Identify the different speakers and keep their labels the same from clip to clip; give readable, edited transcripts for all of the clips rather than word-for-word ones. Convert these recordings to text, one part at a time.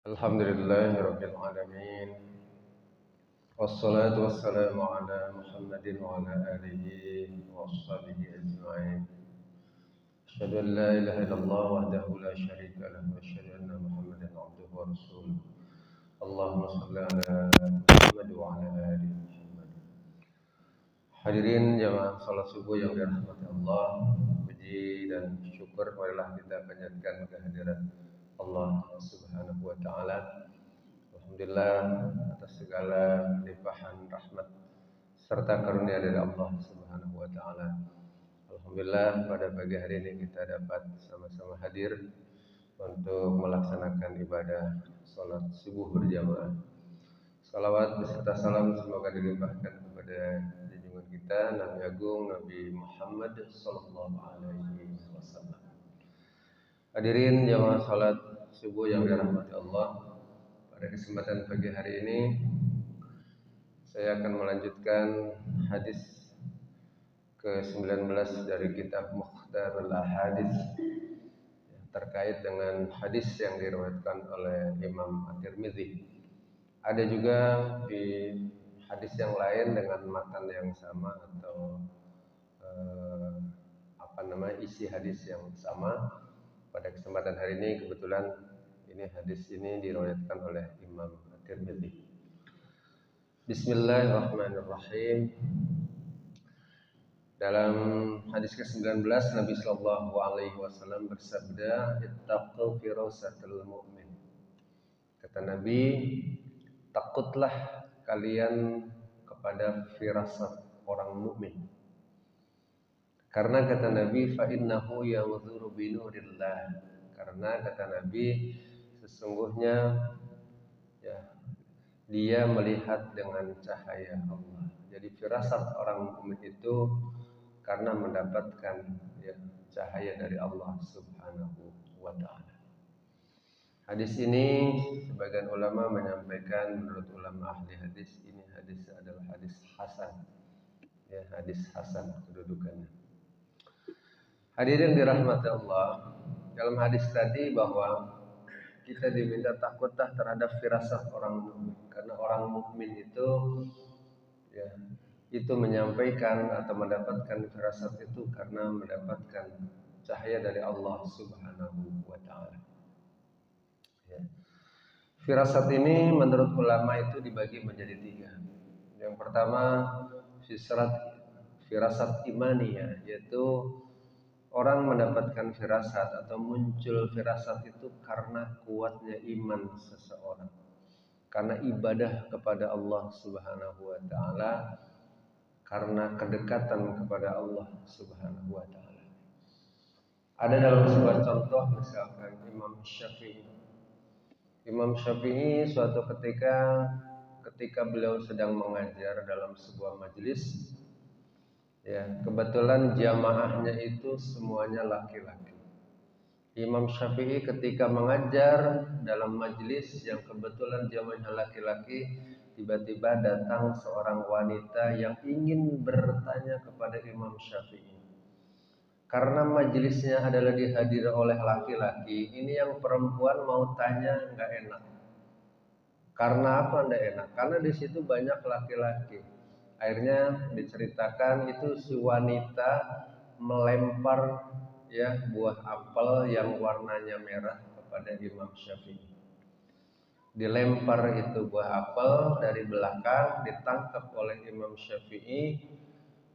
Speaker 1: Alhamdulillahirabbil alamin. Wassalatu wassalamu ala Muhammadin wa ala alihi wa washabihi ajma'in. Asyhadu an la ilaha illallah wahdahu la syarika lahu wa asyhadu anna Muhammadan abduhu wa rasuluh. Allahumma shalli ala Muhammad wa ala ali Muhammad. Hadirin jamaah salat subuh yang dirahmati Allah, puji dan syukur marilah kita panjatkan kehadirat Allah Subhanahu wa taala. Alhamdulillah atas segala limpahan rahmat serta karunia dari Allah Subhanahu wa taala. Alhamdulillah pada pagi hari ini kita dapat sama-sama hadir untuk melaksanakan ibadah salat subuh berjamaah. Salawat beserta salam semoga dilimpahkan kepada junjungan kita Nabi Agung Nabi Muhammad sallallahu alaihi wasallam. Hadirin jamaah salat subuh yang dirahmati Allah. Pada kesempatan pagi hari ini saya akan melanjutkan hadis ke-19 dari kitab Mukhtarul Ahadits terkait dengan hadis yang diriwayatkan oleh Imam At-Tirmidzi. Ada juga di hadis yang lain dengan matan yang sama atau isi hadis yang sama. Pada kesempatan hari ini kebetulan hadis ini diriwayatkan oleh Imam At-Tirmidzi. Bismillahirrahmanirrahim. Dalam hadis ke-19 Nabi sallallahu alaihi wasallam bersabda, "Ittaqu firasatal mu'min." Kata Nabi, takutlah kalian kepada firasat orang mukmin. Karena kata Nabi, "Fa innahu yanzuru bi nurillah." Karena kata Nabi, sesungguhnya dia melihat dengan cahaya Allah. Jadi firasat orang mukmin itu karena mendapatkan cahaya dari Allah Subhanahu wa taala. Hadis ini sebagian ulama menyampaikan, menurut ulama ahli hadis, ini hadis adalah hadis hasan. Hadis hasan kedudukannya. Hadirin dirahmati Allah, dalam hadis tadi bahwa kita diminta takutlah terhadap firasat orang mukmin, karena orang mukmin itu menyampaikan atau mendapatkan firasat itu karena mendapatkan cahaya dari Allah Subhanahu wa taala. Firasat ini menurut ulama itu dibagi menjadi 3. Yang pertama firasat imaniyah, yaitu orang mendapatkan firasat atau muncul firasat itu karena kuatnya iman seseorang, karena ibadah kepada Allah Subhanahu wa taala, karena kedekatan kepada Allah Subhanahu wa taala. Ada dalam sebuah contoh, misalkan Imam Syafi'i suatu ketika beliau sedang mengajar dalam sebuah majelis, kebetulan jamaahnya itu semuanya laki-laki. Imam Syafi'i ketika mengajar dalam majelis yang kebetulan jamaahnya laki-laki, tiba-tiba datang seorang wanita yang ingin bertanya kepada Imam Syafi'i. Karena majelisnya adalah dihadiri oleh laki-laki, ini yang perempuan mau tanya nggak enak. Karena apa nggak enak? Karena di situ banyak laki-laki. Akhirnya diceritakan itu si wanita melempar buah apel yang warnanya merah kepada Imam Syafi'i. Dilempar itu buah apel dari belakang, ditangkap oleh Imam Syafi'i.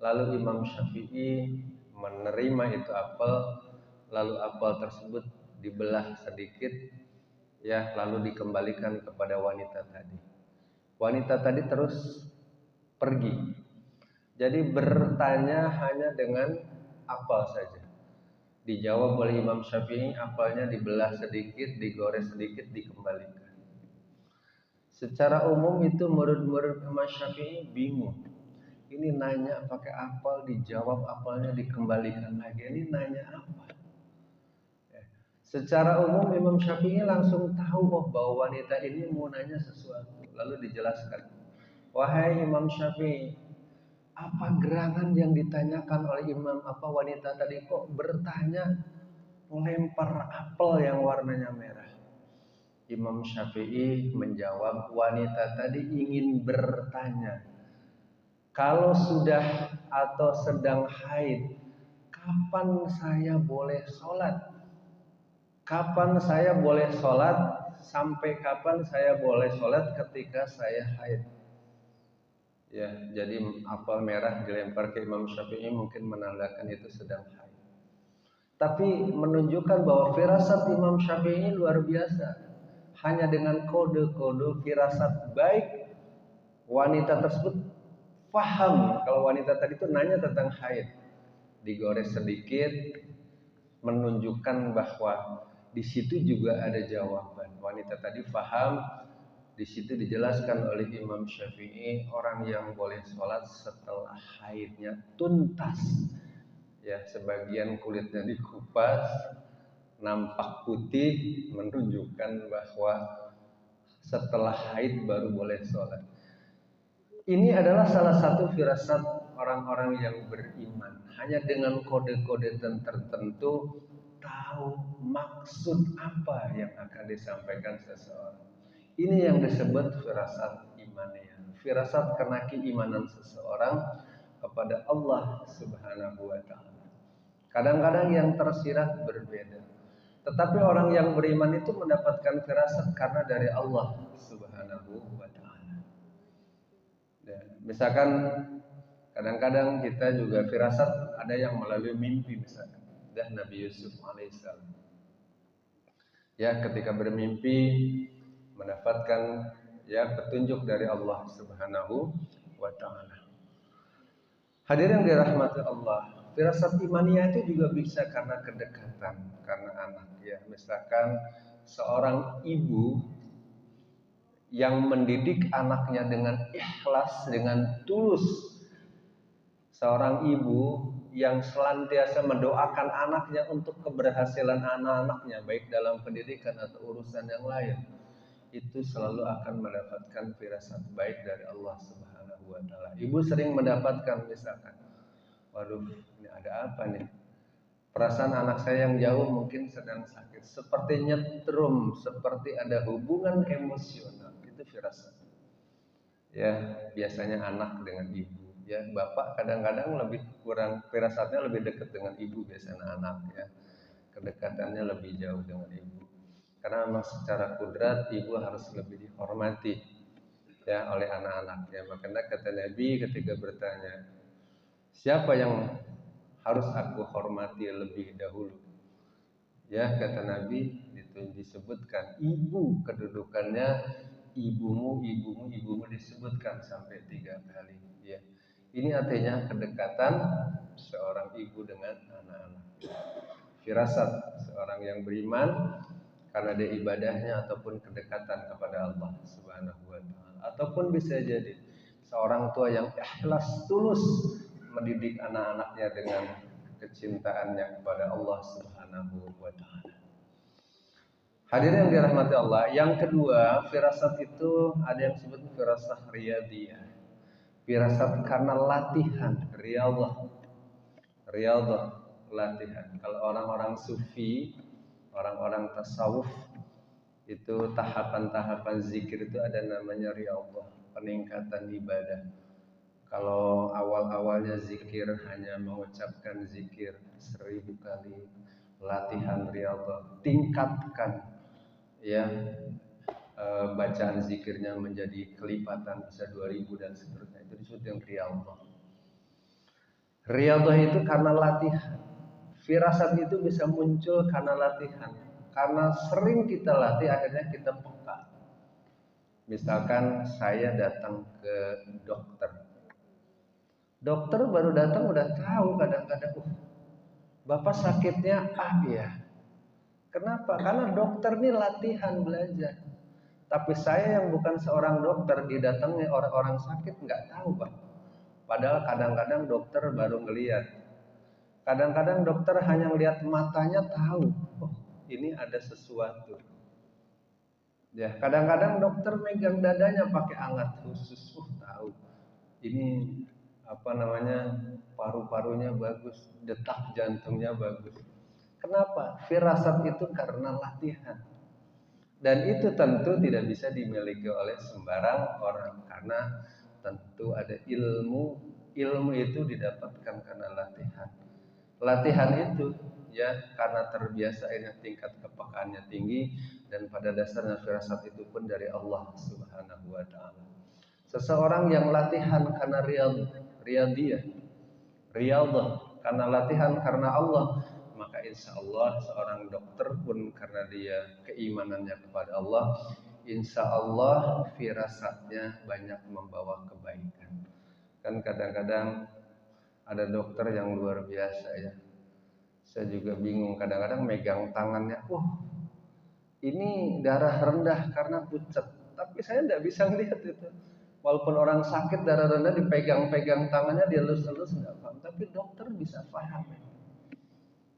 Speaker 1: Lalu Imam Syafi'i menerima itu apel, lalu apel tersebut dibelah sedikit, lalu dikembalikan kepada wanita tadi. Wanita tadi terus pergi. Jadi bertanya hanya dengan apel saja. Dijawab oleh Imam Syafi'i, apelnya dibelah sedikit, digores sedikit, dikembalikan. Secara umum itu murid-murid Imam Syafi'i bingung. Ini nanya pakai apel, dijawab apelnya dikembalikan lagi. Ini nanya apa? Secara umum Imam Syafi'i langsung tahu bahwa wanita ini mau nanya sesuatu. Lalu dijelaskan, "Wahai Imam Syafi'i, apa gerangan yang ditanyakan oleh wanita tadi, kok bertanya melempar apel yang warnanya merah?" Imam Syafi'i menjawab, wanita tadi ingin bertanya, kalau sudah atau sedang haid, kapan saya boleh sholat? Kapan saya boleh sholat? Sampai kapan saya boleh sholat ketika saya haid? Ya, jadi apel merah dilempar ke Imam Syafi'i mungkin menandakan itu sedang haid. Tapi menunjukkan bahwa firasat Imam Syafi'i ini luar biasa. Hanya dengan kode-kode firasat baik, wanita tersebut paham kalau wanita tadi itu nanya tentang haid. Digores sedikit, menunjukkan bahwa di situ juga ada jawaban. Wanita tadi paham, di situ dijelaskan oleh Imam Syafi'i orang yang boleh sholat setelah haidnya tuntas. Ya, sebagian kulitnya dikupas, nampak putih, menunjukkan bahwa setelah haid baru boleh sholat. Ini adalah salah satu firasat orang-orang yang beriman. Hanya dengan kode-kode tertentu tahu maksud apa yang akan disampaikan seseorang. Ini yang disebut firasat imaniyah. Firasat karena keimanan seseorang kepada Allah Subhanahu wa taala. Kadang-kadang yang tersirat berbeda. Tetapi orang yang beriman itu mendapatkan firasat karena dari Allah Subhanahu wa taala. Ya, misalkan kadang-kadang kita juga firasat ada yang melalui mimpi misalkan. Dan Nabi Yusuf alaihissalam. Ya, ketika bermimpi mendapatkan ya petunjuk dari Allah Subhanahu wa taala. Hadirin yang dirahmati Allah, firasat imaniyah itu juga bisa karena kedekatan, karena anak ya. Misalkan seorang ibu yang mendidik anaknya dengan ikhlas, dengan tulus. Seorang ibu yang senantiasa mendoakan anaknya untuk keberhasilan anak-anaknya, baik dalam pendidikan atau urusan yang lain, itu selalu akan mendapatkan firasat baik dari Allah Subhanahu wa taala. Ibu sering mendapatkan misalkan, waduh, ini ada apa nih? Perasaan anak saya yang jauh mungkin sedang sakit, seperti nyetrum, seperti ada hubungan emosional. Itu firasat. Ya, biasanya anak dengan ibu. Ya, bapak kadang-kadang lebih kurang firasatnya lebih dekat dengan ibu biasanya anak ya. Kedekatannya lebih jauh dengan ibu. Karena memang secara kodrat ibu harus lebih dihormati ya oleh anak-anak ya. Makanya kata Nabi ketika bertanya, siapa yang harus aku hormati lebih dahulu? Ya, kata Nabi disebutkan ibu, kedudukannya ibumu disebutkan sampai 3 kali ya. Ini artinya kedekatan seorang ibu dengan anak-anak. Firasat seorang yang beriman karena dia ibadahnya ataupun kedekatan kepada Allah Subhanahu wa taala. Ataupun bisa jadi seorang tua yang ikhlas tulus mendidik anak-anaknya dengan kecintaannya kepada Allah Subhanahu wa taala. Hadirin yang dirahmati Allah, yang kedua, firasat itu ada yang disebut firasat riyadhiyah. Firasat karena latihan, riyadhah, latihan. Kalau orang-orang sufi, orang-orang tasawuf itu tahapan-tahapan zikir itu ada namanya riyadhah, peningkatan ibadah. Kalau awal-awalnya zikir hanya mengucapkan zikir 1000 kali, latihan riyadhah, tingkatkan ya bacaan zikirnya menjadi kelipatan bisa 2000 dan seterusnya. Itu disebut yang riyadhah. Riyadhah itu karena latihan. Firasat itu bisa muncul karena latihan. Karena sering kita latih akhirnya kita peka. Misalkan saya datang ke dokter. Dokter baru datang udah tahu kadang-kadang Bapak sakitnya ya. Kenapa? Karena dokter ini latihan belajar. Tapi saya yang bukan seorang dokter didatangi orang-orang sakit nggak tahu Pak. Padahal kadang-kadang dokter baru ngelihat. Kadang-kadang dokter hanya ngelihat matanya tahu, oh ini ada sesuatu. Ya, kadang-kadang dokter megang dadanya pakai alat khusus, tahu. Ini paru-parunya bagus, detak jantungnya bagus. Kenapa? Firasat itu karena latihan. Dan itu tentu tidak bisa dimiliki oleh sembarang orang karena tentu ada ilmu. Ilmu itu didapatkan karena latihan. Latihan itu ya karena terbiasa ini tingkat kepekaannya tinggi dan pada dasarnya firasat itu pun dari Allah Subhanahu wa taala. Seseorang yang latihan karena riyadhah karena latihan karena Allah, maka insya Allah seorang dokter pun karena dia keimanannya kepada Allah, insya Allah firasatnya banyak membawa kebaikan. Kan kadang-kadang ada dokter yang luar biasa ya. Saya juga bingung kadang-kadang megang tangannya, ini darah rendah karena pucat. Tapi saya tidak bisa melihat itu. Walaupun orang sakit darah rendah dipegang-pegang tangannya, dia elus-elus nggak paham. Tapi dokter bisa paham.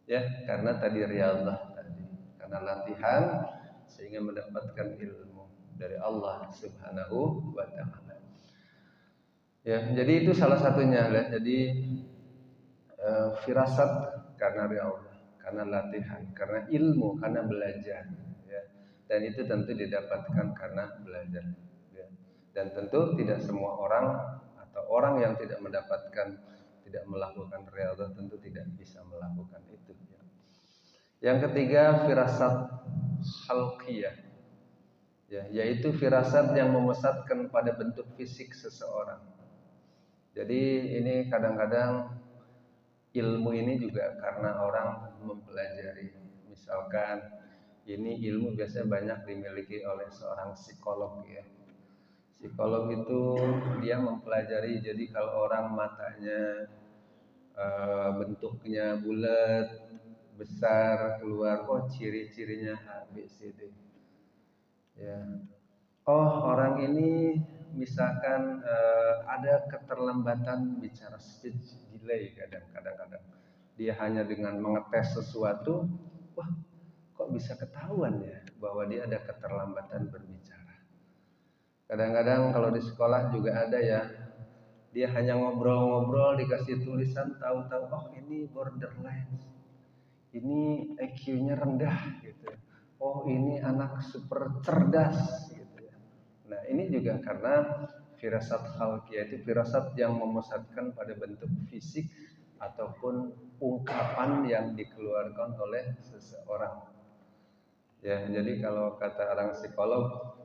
Speaker 1: Ya, karena tadi riyadhah tadi. Karena latihan sehingga mendapatkan ilmu dari Allah Subhanahu wa taala. Ya, jadi itu salah satunya ya. Jadi firasat karena riyadhah, karena latihan, karena ilmu, karena belajar. Ya. Dan itu tentu didapatkan karena belajar. Ya. Dan tentu tidak semua orang atau orang yang tidak mendapatkan, tidak melakukan riyadhah tentu tidak bisa melakukan itu. Ya. Yang ketiga firasat khalqiyah, ya, yaitu firasat yang memusatkan pada bentuk fisik seseorang. Jadi ini kadang-kadang ilmu ini juga karena orang mempelajari. Misalkan ini ilmu biasanya banyak dimiliki oleh seorang psikolog ya. Psikolog itu dia mempelajari, jadi kalau orang matanya bentuknya bulat, besar, keluar, ciri-cirinya A, B, C, D. Ya. Orang ini misalkan ada keterlambatan bicara, speech delay kadang-kadang. Dia hanya dengan mengetes sesuatu, kok bisa ketahuan ya bahwa dia ada keterlambatan berbicara. Kadang-kadang kalau di sekolah juga ada ya, dia hanya ngobrol-ngobrol dikasih tulisan, tahu-tahu ini borderline. Ini IQ-nya rendah gitu. Ini anak super cerdas gitu ya. Nah, ini juga karena firasat khalqiyah itu firasat yang memusatkan pada bentuk fisik ataupun ungkapan yang dikeluarkan oleh seseorang. Ya, jadi kalau kata orang psikolog,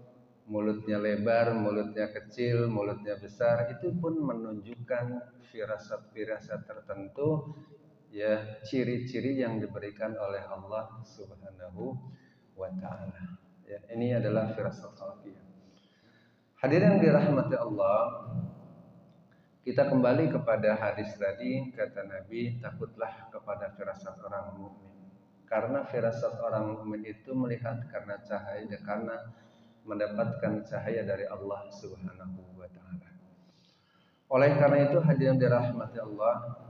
Speaker 1: mulutnya lebar, mulutnya kecil, mulutnya besar, itu pun menunjukkan firasat-firasat tertentu, ya, ciri-ciri yang diberikan oleh Allah Subhanahu wa taala. Ya, ini adalah firasat khalqiyah. Hadirin dirahmati Allah, kita kembali kepada hadis tadi, kata Nabi, takutlah kepada firasat orang mukmin. Karena firasat orang mukmin itu melihat karena cahaya, karena mendapatkan cahaya dari Allah Subhanahu wa taala. Oleh karena itu hadirin dirahmati Allah,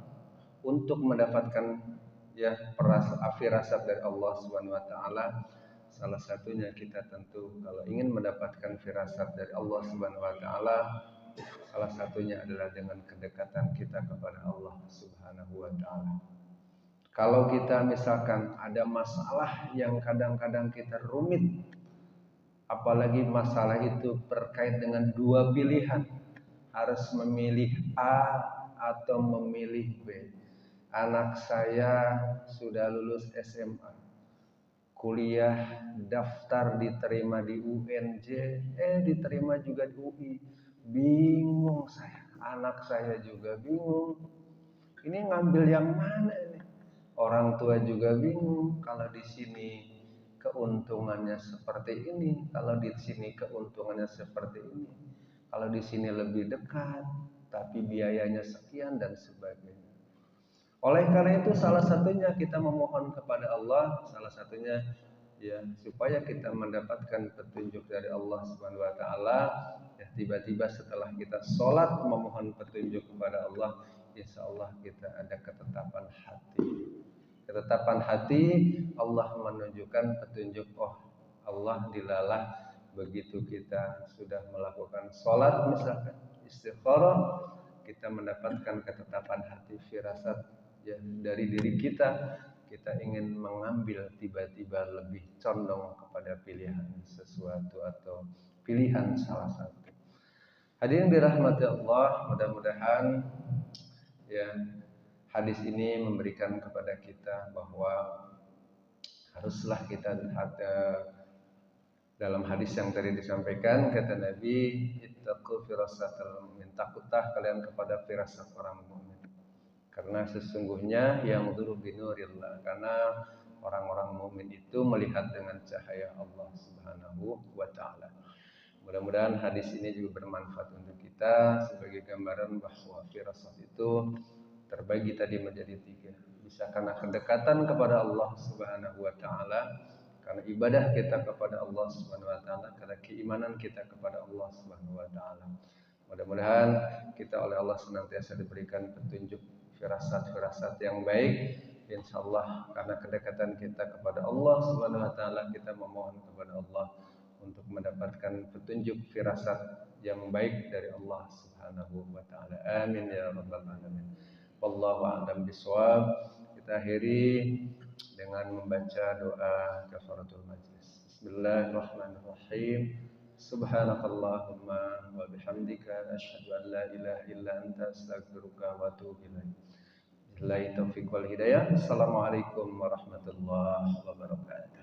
Speaker 1: untuk mendapatkan ya firasat dari Allah Subhanahu wa taala, salah satunya kita tentu kalau ingin mendapatkan firasat dari Allah Subhanahu wa taala, salah satunya adalah dengan kedekatan kita kepada Allah Subhanahu wa taala. Kalau kita misalkan ada masalah yang kadang-kadang kita rumit, apalagi masalah itu terkait dengan dua pilihan, harus memilih A atau memilih B. Anak saya sudah lulus SMA, kuliah, daftar diterima di UNJ, diterima juga di UI. Bingung saya, anak saya juga bingung. Ini ngambil yang mana ini? Orang tua juga bingung. Kalau di sini keuntungannya seperti ini, kalau di sini keuntungannya seperti ini, kalau di sini lebih dekat, tapi biayanya sekian dan sebagainya. Oleh karena itu salah satunya kita memohon kepada Allah, salah satunya ya supaya kita mendapatkan petunjuk dari Allah Subhanahu wa taala, ya tiba-tiba setelah kita sholat memohon petunjuk kepada Allah, insyaallah kita ada ketetapan hati. Ketetapan hati, Allah menunjukkan petunjuk, Allah dilalah begitu kita sudah melakukan sholat misalkan istikharah, kita mendapatkan ketetapan hati, firasat ya dari diri kita kita ingin mengambil tiba-tiba lebih condong kepada pilihan sesuatu atau pilihan salah satu. Hadirin dirahmati Allah, mudah-mudahan ya hadis ini memberikan kepada kita bahwa haruslah kita dalam hadis yang tadi disampaikan, kata Nabi, ittaqu firasatal mu'min, takutlah kalian kepada firasat orang mukmin. Karena sesungguhnya yang dzuru binurillah, karena orang-orang mukmin itu melihat dengan cahaya Allah Subhanahu wa taala. Mudah-mudahan hadis ini juga bermanfaat untuk kita sebagai gambaran bahwa firasat itu terbagi tadi menjadi 3. Bisa karena kedekatan kepada Allah Subhanahu wa taala, karena ibadah kita kepada Allah Subhanahu wa taala, karena keimanan kita kepada Allah Subhanahu wa taala. Mudah-mudahan kita oleh Allah senantiasa diberikan petunjuk firasat-firasat yang baik. Insyaallah karena kedekatan kita kepada Allah Subhanahu wa taala, kita memohon kepada Allah untuk mendapatkan petunjuk firasat yang baik dari Allah Subhanahu wa taala. Amin ya rabbal alamin. Wallahu a'lam bishawab. Kita akhiri dengan membaca doa kafaratul majlis. Bismillahirrahmanirrahim. Subhanakallahumma wa bihamdika asyhadu an la ilaha illa anta astaghfiruka wa atubu ilaik. Billahi taufiq wal hidayah. Assalamualaikum warahmatullahi wabarakatuh.